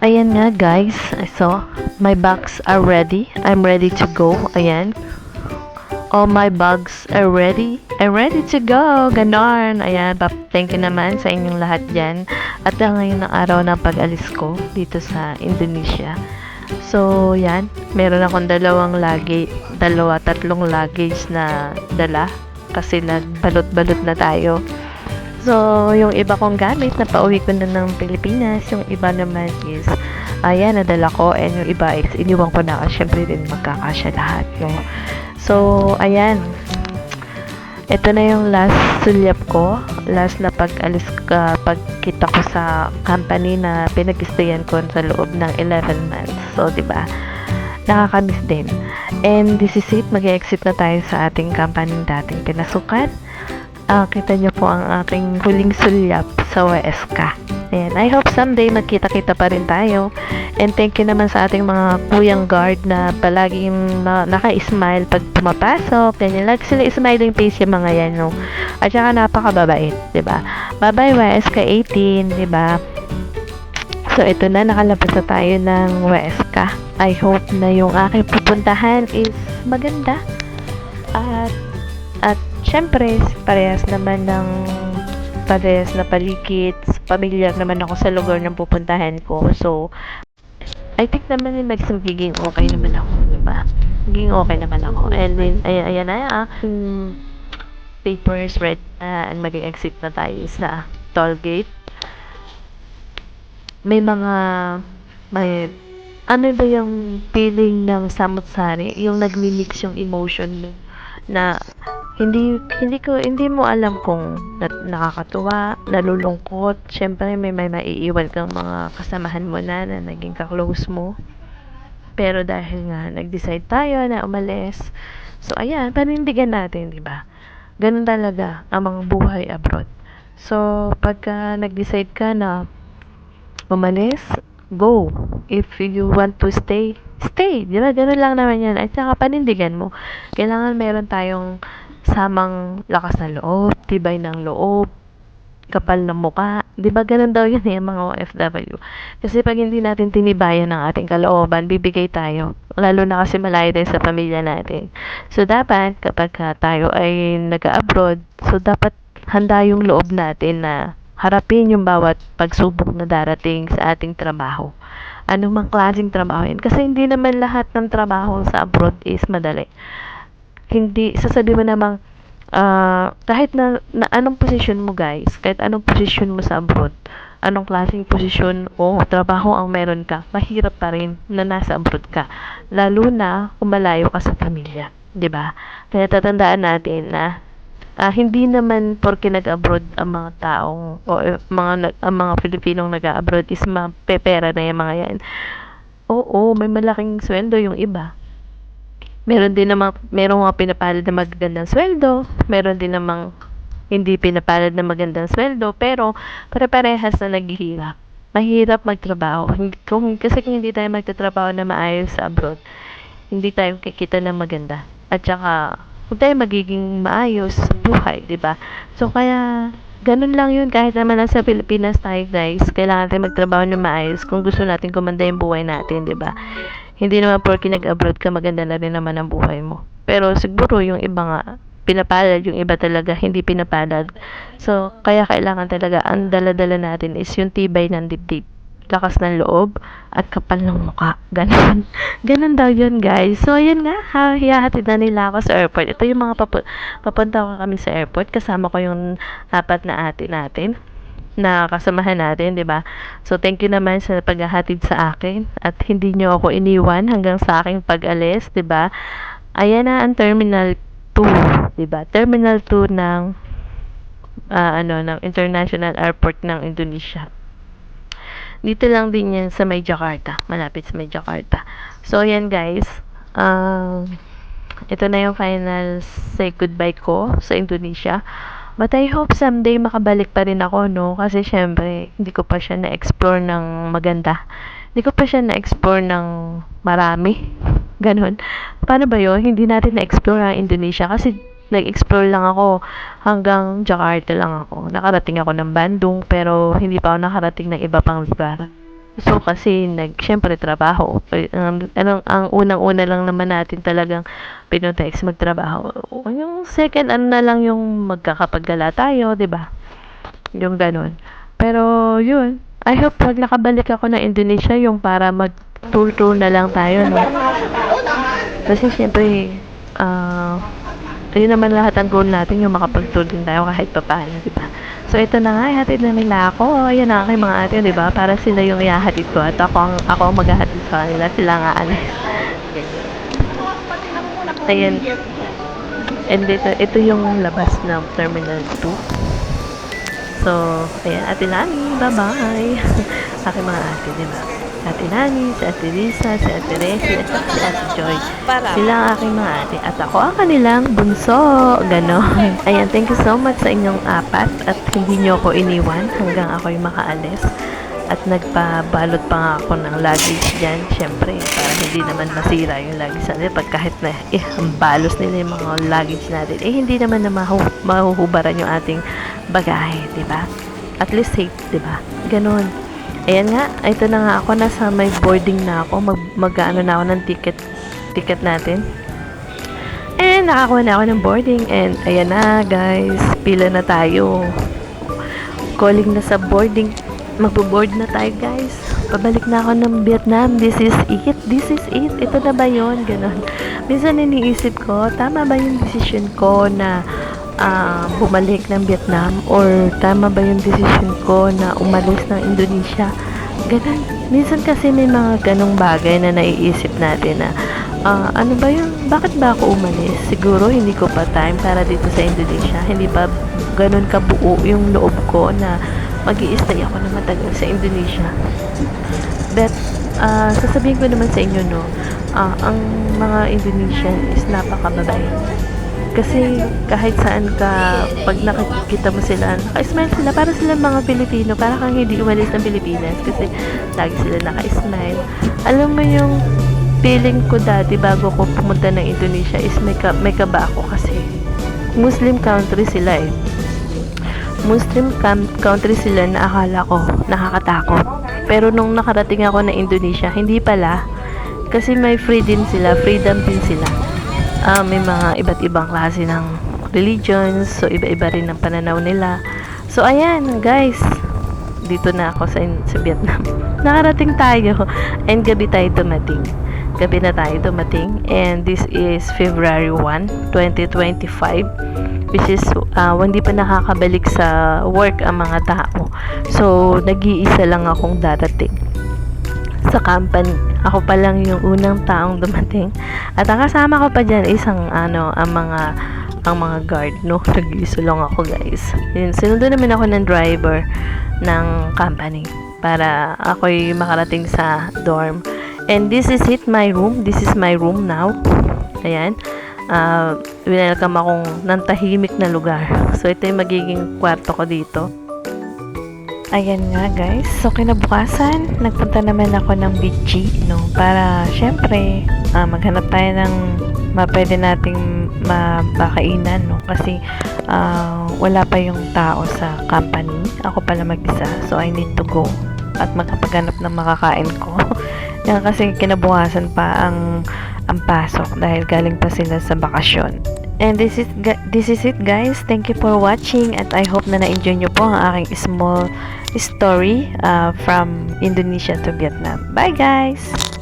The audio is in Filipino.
Ayan nga guys, so my bags are ready. I'm ready to go. Ayan. All my bags are ready. I'm ready to go. Ganon. Ayan, thank you naman sa inyong lahat dyan. At ngayon ang araw ng pag-alis ko dito sa Indonesia. So, yan. Meron akong tatlong luggage na dala. Kasi nagbalot-balot na tayo. So, yung iba kong gamit, napauwi ko na ng Pilipinas. Yung iba naman is, ayan, nadala ko. And yung iba is, iniwan ko na. Siyempre din, magkakasya lahat. No? So, ayan. Ito na yung last sulyap ko. Last na pagkita ko sa company na pinag-stayan ko sa loob ng 11 months. So, diba? Nakakamiss din. And this is it. Mag-exit na tayo sa ating company dating pinasukan. Kita nyo po ang aking huling sulyap sa WSK. Ayan. I hope someday magkita-kita pa rin tayo. And thank you naman sa ating mga kuyang guard na palaging naka-smile pag pumapasok. Ganyan. Like sila smiling face yung mga yan, no? At saka napakababait, diba? Bye-bye WSK 18, diba? So, ito na. Nakalabas na tayo ng WSK. I hope na yung aking pupuntahan is maganda. At syempre, parehas na paligid, familiar naman ako sa lugar ng pupuntahan ko. So, I think naman magiging okay naman ako, diba? Magiging okay naman ako. And then, ayan na, papers ready and mag-exit na tayo sa toll gate. May ano ba yung feeling ng samut-sari? Yung nagmi-mix yung emotion mo na hindi mo alam kung nakakatuwa, nalulungkot. Syempre may maiiwan kang mga kasamahan mo na naging ka-close mo. Pero dahil nga nag-decide tayo na umalis, so ayan, panindigan natin, di ba? Ganun talaga ang mga buhay abroad. So pagka nag-decide ka na umalis, go. If you want to stay, stay. Di ba? Ganun lang naman yan. At saka panindigan mo. Kailangan meron tayong samang lakas ng loob, tibay ng loob, kapal ng muka. Di ba? Ganun daw yun mga OFW. Kasi pag hindi natin tinibayan ng ating kalooban, bibigay tayo. Lalo na kasi malayo din sa pamilya natin. So, dapat kapag tayo ay nag-abroad, so dapat handa yung loob natin na harapin yung bawat pagsubok na darating sa ating trabaho. Anong mang klaseng trabaho yan. Kasi hindi naman lahat ng trabaho sa abroad is madali. Hindi, sasabihin mo namang, kahit na anong posisyon mo guys, kahit anong posisyon mo sa abroad, anong klaseng posisyon o trabaho ang meron ka, mahirap pa rin na nasa abroad ka. Lalo na kung malayo ka sa pamilya. 'Di ba? Kaya tatandaan natin na hindi naman porke nag-abroad ang mga taong o ang mga Pilipinong nag-abroad is mapepera na yung mga yan. Oo, may malaking sweldo yung iba. Merong mga pinapalad na magagandang sweldo, meron din namang hindi pinapalad na magandang sweldo, pero pare-parehas na naghihirap. Mahirap magtrabaho. Kasi kung hindi tayo magtatrabaho na maayos sa abroad, hindi tayo kikita na maganda. At saka, kung tayo magiging maayos sa buhay, di ba? So, kaya, ganun lang yun. Kahit naman nasa Pilipinas tayo, guys, kailangan tayo magtrabaho na maayos kung gusto natin kumanda yung buhay natin, di ba? Hindi naman porke nag-abroad ka, maganda na rin naman ang buhay mo. Pero siguro yung iba nga, pinapalad, yung iba talaga hindi pinapalad. So, kaya kailangan talaga, ang dala-dala natin is yung tibay ng dibdib, lakas ng loob, at kapal ng mukha. Ganon. Ganon daw yun, guys. So, ayun nga, hihahatid na nila ako sa airport. Ito yung mga papunta ko kami sa airport. Kasama ko yung 4 na ate natin na kasamahan natin, 'di ba? So thank you naman sa paghahatid sa akin at hindi niyo ako iniwan hanggang sa aking pag-alis, 'di ba? Ayan na ang Terminal 2, 'di ba? Terminal 2 ng ng International Airport ng Indonesia. Dito lang din 'yan sa may Jakarta, malapit sa may Jakarta. So ayan guys, ito na yung final say goodbye ko sa Indonesia. But I hope someday makabalik pa rin ako, no? Kasi syempre, hindi ko pa siya na-explore ng maganda. Hindi ko pa siya na-explore ng marami. Ganon. Paano ba yun? Hindi natin na-explore ang Indonesia kasi nag-explore lang ako hanggang Jakarta lang ako. Nakarating ako ng Bandung pero hindi pa ako nakarating ng iba pang lugar. So, kasi siyempre trabaho. Ang unang-una lang naman natin talagang pinunta is magtrabaho. Yung second, ano na lang yung magkakapagala tayo, 'di ba? Yung ganun. Pero, yun. I hope pag nakabalik ako ng Indonesia, yung para mag-tour-tour na lang tayo, no? Kasi, syempre, ah, ayun naman lahat ang goal natin, yung makapag-tour din tayo kahit papaano, di ba? So, ito na nga, hatid na nila ako. Ayan na kay mga ate, di ba? Para sila yung ihahatid ko at ako ang maghahatid sa kanila. Sila nga, Ayan. And ito yung labas ng Terminal 2. So, ayan, Ate Lani, bye-bye. Aking mga ate, di ba? Ate Lani, si Ate Lisa, si Ate Resi, at si Ate Joy. Sila ang aking mga ate. At ako ang kanilang bunso. Ganon. Ayan, thank you so much sa inyong apat at hindi nyo ako iniwan hanggang ako'y makaalis. At nagpabalot pa nga ako ng luggage dyan, syempre, para hindi naman masira yung luggage natin. Pag kahit na ang balos nila yung mga luggage natin, hindi naman na mahuhubaran yung ating bagahe, di ba? At least safe, di ba? Ganon. Ayan nga, ito na nga ako, nasa may boarding na ako, mag-ano na ako ng ticket natin. And nakakuha na ako ng boarding, and ayan na guys, pila na tayo. Calling na sa boarding. Magbo-board na tayo guys. Pabalik na ako ng Vietnam. This is it. This is it. Ito na ba yun? Ganon. Minsan iniisip ko, tama ba yung decision ko na bumalik ng Vietnam? Or tama ba yung decision ko na umalis ng Indonesia? Ganon. Minsan kasi may mga ganong bagay na naiisip natin na ano ba yun? Bakit ba ako umalis? Siguro hindi ko pa time para dito sa Indonesia. Hindi pa ganon kabuo yung loob ko na mag-i-stay ako na matagal sa Indonesia. But, sasabihin ko naman sa inyo, no, ang mga Indonesian is napakababait. Kasi, kahit saan ka, pag nakikita mo sila, naka-smile sila, para sila mga Pilipino, para kang hindi umalis ng Pilipinas, kasi lagi sila naka-smile. Alam mo yung feeling ko dati, bago ko pumunta ng Indonesia, is may kaba ako kasi Muslim country sila eh. Muslim country sila na akala ko nakakatakot. Pero nung nakarating ako na Indonesia, hindi pala. Kasi may freedom din sila. May mga iba't ibang klase ng religions, so iba-iba rin ang pananaw nila. So ayan guys, dito na ako sa Vietnam. Nakarating tayo and gabi tayo dumating. Gabi na tayo dumating, and this is February 1, 2025, which is hindi pa nakakabalik sa work ang mga tao. So, nag-iisa lang akong darating sa company. Ako pa lang yung unang taong dumating. At ang kasama ko pa dyan isang ang mga guard, no? Nag-iisa lang ako, guys. Yun, sinundo naman ako ng driver ng company para ako'y makarating sa dorm. And this is it, my room. This is my room now. Ayan. Welcome akong ng tahimik na lugar. So, ito yung magiging kwarto ko dito. Ayan nga guys. So, kinabukasan, nagpunta naman ako ng BG, no? Para, syempre, maghanap tayo ng pwede nating mapakainan, no? Kasi, wala pa yung tao sa company. Ako pala mag-isa. So, I need to go at makapaghanap ng makakain ko. Yan kasi kinabukasan pa ang pasok dahil galing pa sila sa bakasyon. And this is it guys. Thank you for watching at I hope na na-enjoy nyo po ang aking small story from Indonesia to Vietnam. Bye guys!